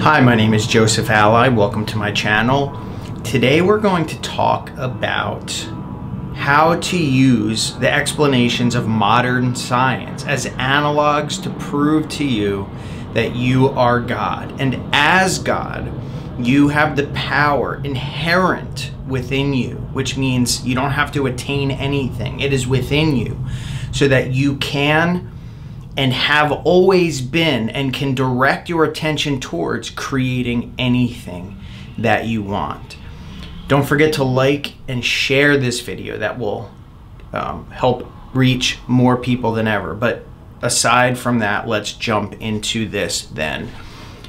Hi, my name is Joseph Alai. Welcome to my channel. Today we're going to talk about how to use the explanations of modern science as analogs to prove to you that you are God. And as God, you have the power inherent within you, which means you don't have to attain anything. It is within you so that you can and have always been and can direct your attention towards creating anything that you want. Don't forget to like and share this video. That will help reach more people than ever. But aside from that, let's jump into this then.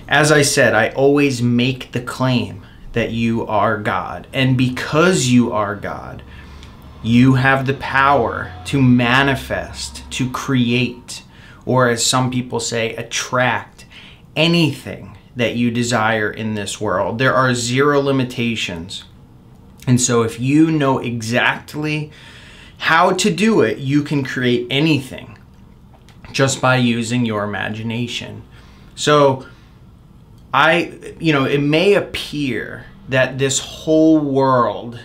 As I said, I always make the claim that you are God. And because you are God, you have the power to manifest, to create, or as some people say, attract anything that you desire in this world. There are zero limitations. And so if you know exactly how to do it, you can create anything just by using your imagination. So it may appear that this whole world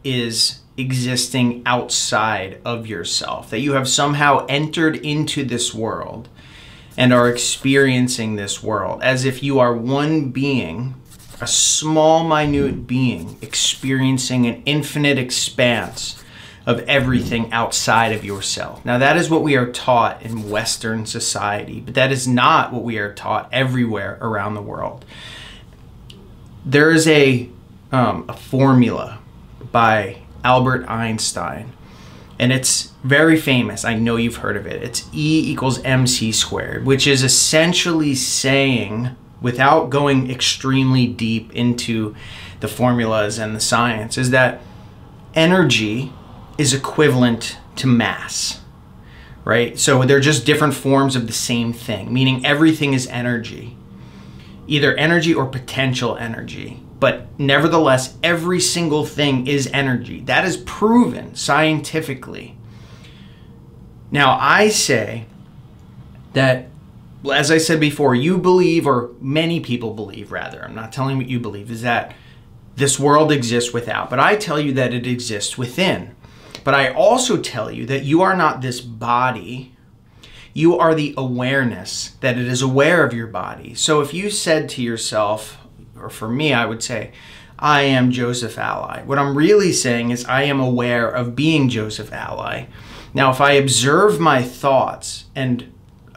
is existing outside of yourself, that you have somehow entered into this world and are experiencing this world as if you are one being, a small, minute being, experiencing an infinite expanse of everything outside of yourself. Now, that is what we are taught in Western society, but that is not what we are taught everywhere around the world. There is a formula by Albert Einstein, and it's very famous. I know you've heard of it. It's E equals MC squared, which is essentially saying, without going extremely deep into the formulas and the science, is that energy is equivalent to mass, right? So they're just different forms of the same thing, meaning everything is energy, either energy or potential energy. But nevertheless, every single thing is energy. That is proven scientifically. Now, I say that, as I said before, you believe, or many people believe rather, I'm not telling you what you believe, is that this world exists without. But I tell you that it exists within. But I also tell you that you are not this body. You are the awareness that it is aware of your body. So if you said to yourself, or for me, I would say, I am Joseph Alai. What I'm really saying is I am aware of being Joseph Alai. Now, if I observe my thoughts and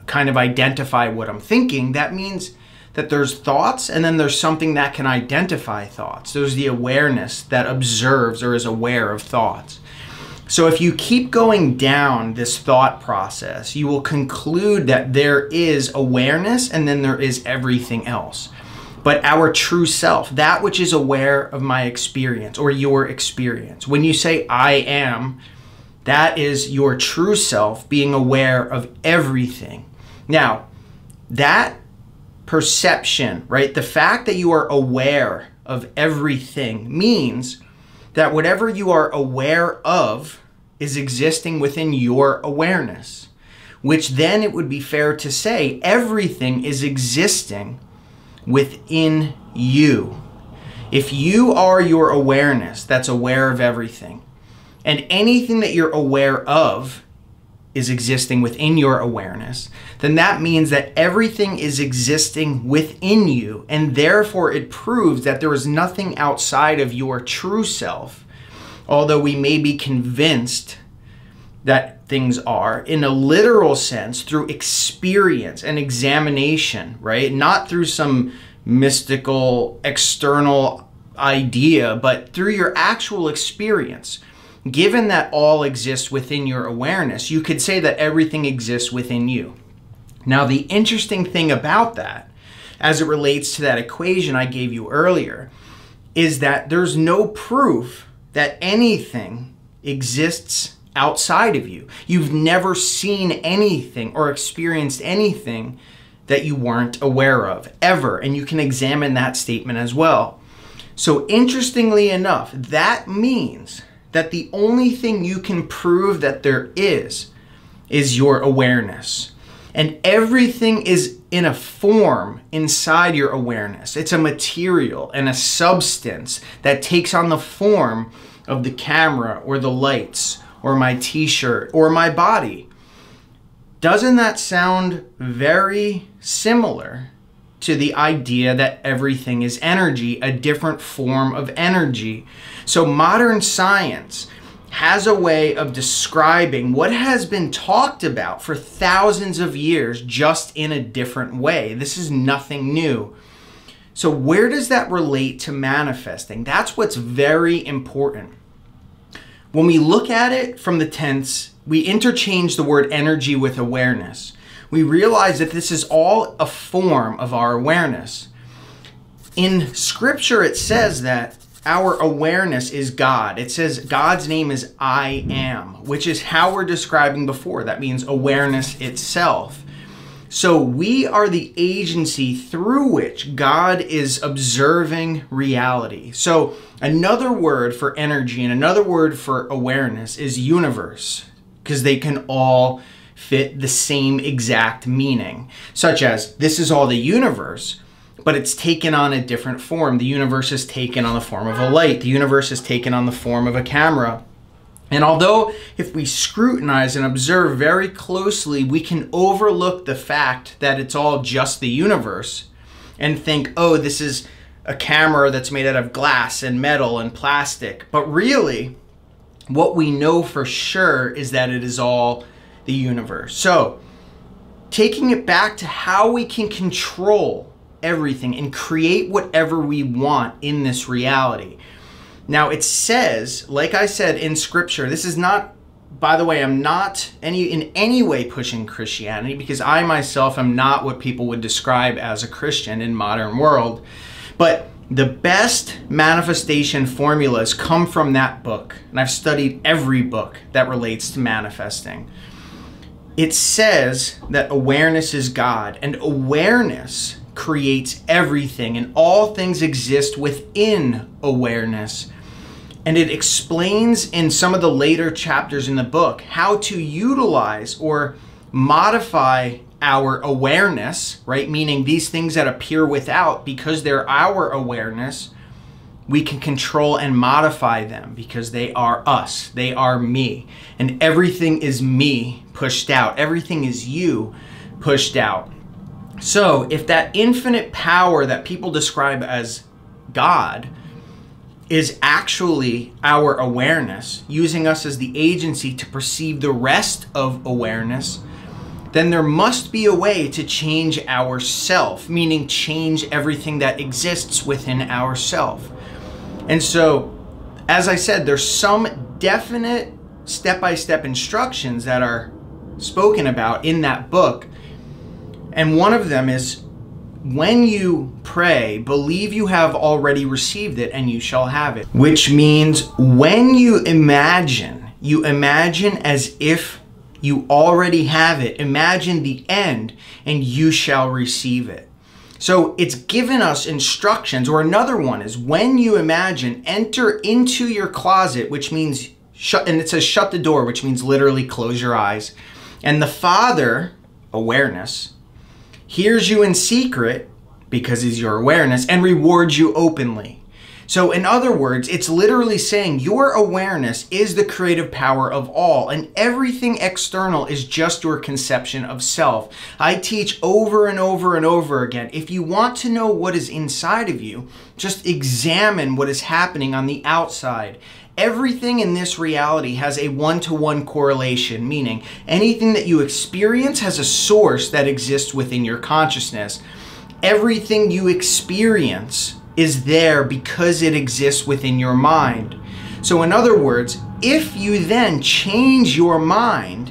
kind of identify what I'm thinking, that means that there's thoughts and then there's something that can identify thoughts. There's the awareness that observes or is aware of thoughts. So if you keep going down this thought process, you will conclude that there is awareness and then there is everything else. But our true self, that which is aware of my experience or your experience. When you say I am, that is your true self being aware of everything. Now, that perception, right? The fact that you are aware of everything means that whatever you are aware of is existing within your awareness, which then it would be fair to say everything is existing within you. If you are your awareness that's aware of everything, and anything that you're aware of is existing within your awareness, then that means that everything is existing within you, and therefore it proves that there is nothing outside of your true self, although we may be convinced that things are, in a literal sense, through experience and examination, right? Not through some mystical external idea, but through your actual experience. Given that all exists within your awareness, you could say that everything exists within you. Now, the interesting thing about that, as it relates to that equation I gave you earlier, is that there's no proof that anything exists outside of you. You've never seen anything or experienced anything that you weren't aware of, ever. And you can examine that statement as well. So interestingly enough, that means that the only thing you can prove that there is your awareness. And everything is in a form inside your awareness. It's a material and a substance that takes on the form of the camera or the lights or my t-shirt or my body. Doesn't that sound very similar to the idea that everything is energy, a different form of energy? So modern science has a way of describing what has been talked about for thousands of years, just in a different way. This is nothing new. So where does that relate to manifesting? That's what's very important. When we look at it from the tense, we interchange the word energy with awareness. We realize that this is all a form of our awareness. In scripture, it says that our awareness is God. It says God's name is I am, which is how we're describing before. That means awareness itself. So we are the agency through which God is observing reality. So another word for energy and another word for awareness is universe, because they can all fit the same exact meaning, such as this is all the universe, but it's taken on a different form. The universe is taken on the form of a light. The universe is taken on the form of a camera. And although if we scrutinize and observe very closely, we can overlook the fact that it's all just the universe and think, oh, this is a camera that's made out of glass and metal and plastic. But really, what we know for sure is that it is all the universe. So, taking it back to how we can control everything and create whatever we want in this reality. Now it says, like I said in scripture, this is not, by the way, I'm not in any way pushing Christianity, because I myself am not what people would describe as a Christian in modern world. But the best manifestation formulas come from that book. And I've studied every book that relates to manifesting. It says that awareness is God, and awareness creates everything, and all things exist within awareness. And it explains in some of the later chapters in the book how to utilize or modify our awareness, right? Meaning these things that appear without, because they're our awareness, we can control and modify them because they are us, they are me. And everything is me pushed out. Everything is you pushed out. So if that infinite power that people describe as God is actually our awareness, using us as the agency to perceive the rest of awareness, then there must be a way to change our self, meaning change everything that exists within ourself. And so, as I said, there's some definite step-by-step instructions that are spoken about in that book. And one of them is, when you pray, believe you have already received it and you shall have it. Which means when you imagine as if you already have it. Imagine the end and you shall receive it. So it's given us instructions. Or another one is, when you imagine, enter into your closet, which means shut, and it says shut the door, which means literally close your eyes. And the Father, awareness, hears you in secret, because he's your awareness, and rewards you openly. So in other words, it's literally saying your awareness is the creative power of all, and everything external is just your conception of self. I teach over and over and over again, if you want to know what is inside of you, just examine what is happening on the outside. Everything in this reality has a one-to-one correlation, meaning anything that you experience has a source that exists within your consciousness. Everything you experience is there because it exists within your mind. So in other words, if you then change your mind,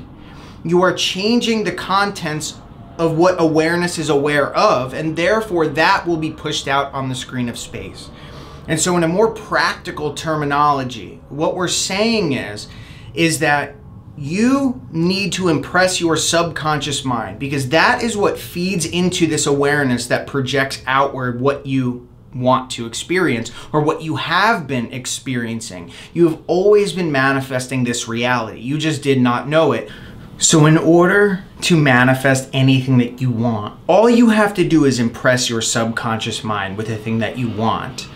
you are changing the contents of what awareness is aware of, and therefore that will be pushed out on the screen of space. And so in a more practical terminology, what we're saying is that you need to impress your subconscious mind, because that is what feeds into this awareness that projects outward what you want to experience or what you have been experiencing. You have always been manifesting this reality. You just did not know it. So in order to manifest anything that you want, all you have to do is impress your subconscious mind with the thing that you want.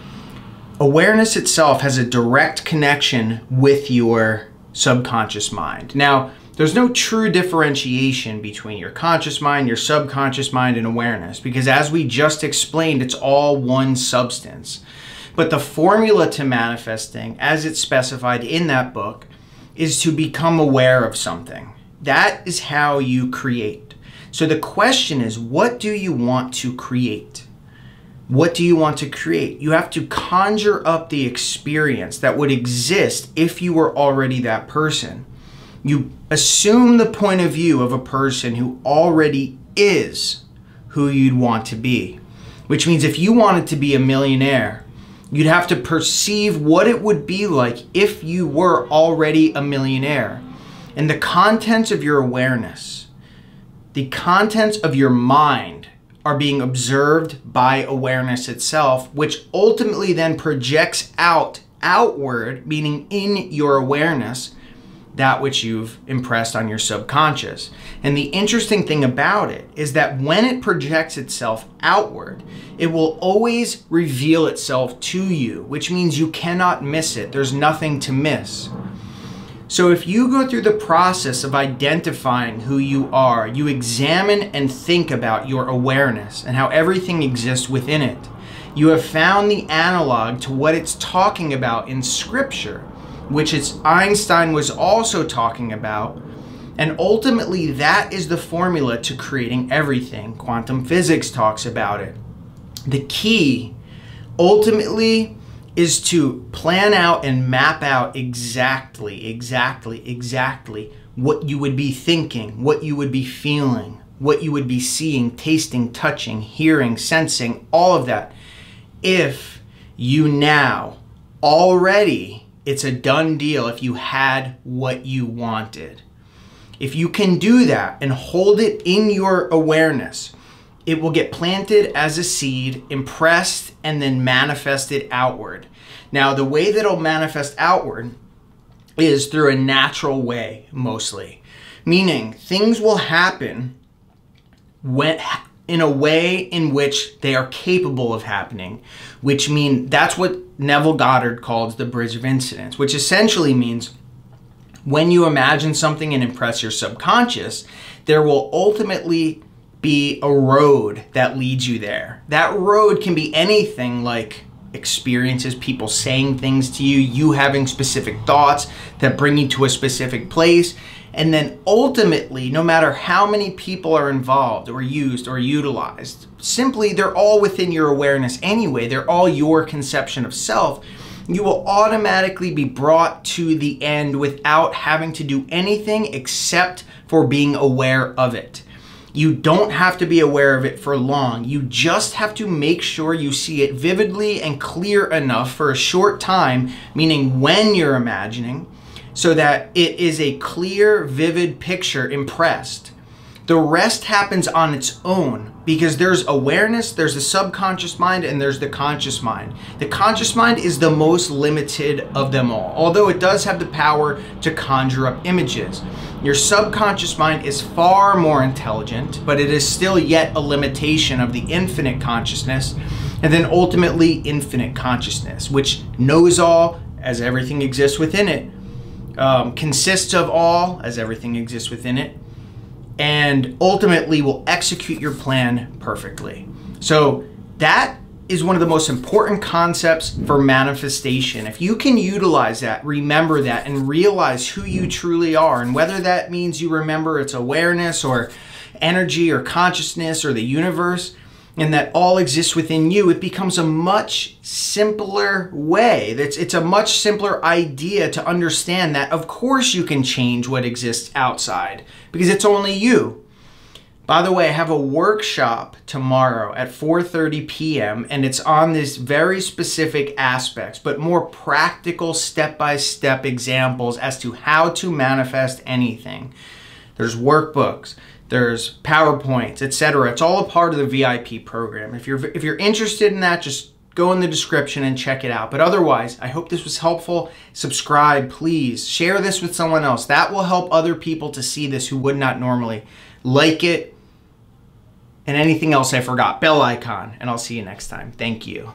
Awareness itself has a direct connection with your subconscious mind. Now, there's no true differentiation between your conscious mind, your subconscious mind, and awareness, because as we just explained, it's all one substance. But the formula to manifesting, as it's specified in that book, is to become aware of something. That is how you create. So the question is, what do you want to create? What do you want to create? You have to conjure up the experience that would exist if you were already that person. You assume the point of view of a person who already is who you'd want to be. Which means if you wanted to be a millionaire, you'd have to perceive what it would be like if you were already a millionaire. And the contents of your awareness, the contents of your mind are being observed by awareness itself, which ultimately then projects outward, meaning in your awareness, that which you've impressed on your subconscious. And the interesting thing about it is that when it projects itself outward, it will always reveal itself to you, which means you cannot miss it. There's nothing to miss. So if you go through the process of identifying who you are, you examine and think about your awareness and how everything exists within it. You have found the analog to what it's talking about in scripture, which Einstein was also talking about. And ultimately, that is the formula to creating everything. Quantum physics talks about it. The key, ultimately, is to plan out and map out exactly what you would be thinking, what you would be feeling, what you would be seeing, tasting, touching, hearing, sensing, all of that. If you now already, it's a done deal if you had what you wanted. If you can do that and hold it in your awareness, it will get planted as a seed, impressed, and then manifested outward. Now, the way that it'll manifest outward is through a natural way, mostly. Meaning, things will happen in a way in which they are capable of happening, which means that's what Neville Goddard calls the bridge of incidence, which essentially means when you imagine something and impress your subconscious, there will ultimately be a road that leads you there. That road can be anything like experiences, people saying things to you, you having specific thoughts that bring you to a specific place. And then ultimately, no matter how many people are involved or used or utilized, simply they're all within your awareness anyway. They're all your conception of self. You will automatically be brought to the end without having to do anything except for being aware of it. You don't have to be aware of it for long. You just have to make sure you see it vividly and clear enough for a short time, meaning when you're imagining, so that it is a clear, vivid picture impressed. The rest happens on its own because there's awareness, there's the subconscious mind, and there's the conscious mind. The conscious mind is the most limited of them all, although it does have the power to conjure up images. Your subconscious mind is far more intelligent, but it is still yet a limitation of the infinite consciousness, and then ultimately infinite consciousness, which knows all as everything exists within it, consists of all as everything exists within it, and ultimately will execute your plan perfectly. So that is one of the most important concepts for manifestation. If you can utilize that, remember that, and realize who you truly are, and whether that means you remember it's awareness or energy or consciousness or the universe, and that all exists within you, it becomes a much simpler way. It's a much simpler idea to understand that, of course, you can change what exists outside because it's only you. By the way, I have a workshop tomorrow at 4:30 p.m. and it's on this very specific aspects, but more practical step-by-step examples as to how to manifest anything. There's workbooks, there's PowerPoints, etc. It's all a part of the VIP program. If you're interested in that, just go in the description and check it out. But otherwise, I hope this was helpful. Subscribe, please. Share this with someone else. That will help other people to see this who would not normally. Like it. And anything else I forgot. Bell icon. And I'll see you next time. Thank you.